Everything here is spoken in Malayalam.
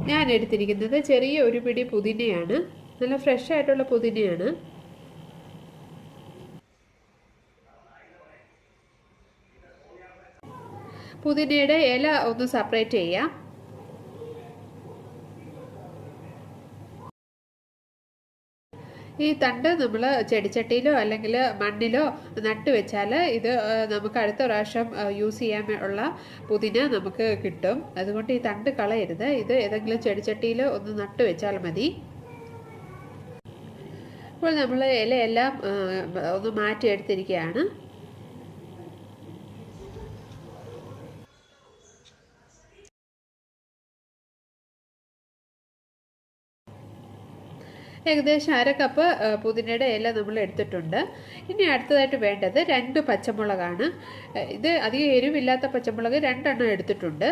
ഞാൻ എടുത്തിരിക്കുന്നത് ചെറിയ ഒരു പിടി പുതിനയാണ്. നല്ല ഫ്രഷ് ആയിട്ടുള്ള പുതിനയാണ്. പുതിനയുടെ ഇല ഒന്ന് സെപ്പറേറ്റ് ചെയ്യാം. ഈ തണ്ട് നമ്മൾ ചെടിച്ചട്ടിയിലോ അല്ലെങ്കിൽ മണ്ണിലോ നട്ട് വെച്ചാൽ ഇത് നമുക്ക് അടുത്ത പ്രാവശ്യം യൂസ് ചെയ്യാൻ ഉള്ള പുതിന നമുക്ക് കിട്ടും. അതുകൊണ്ട് ഈ തണ്ട് കളയരുത്. ഇത് ഏതെങ്കിലും ചെടിച്ചട്ടിയിൽ ഒന്ന് നട്ട് വെച്ചാൽ മതി. അപ്പോൾ നമ്മൾ ഇലയെല്ലാം ഒന്ന് മാറ്റിയെടുത്തിരിക്കുകയാണ്. ഏകദേശം 1/2 കപ്പ് പുതിനയുടെ ഇല നമ്മൾ എടുത്തിട്ടുണ്ട്. ഇനി അടുത്തതായിട്ട് വേണ്ടത് 2 പച്ചമുളകാണ്. ഇത് അധികം എരിവില്ലാത്ത പച്ചമുളക് 2 എണ്ണം എടുത്തിട്ടുണ്ട്.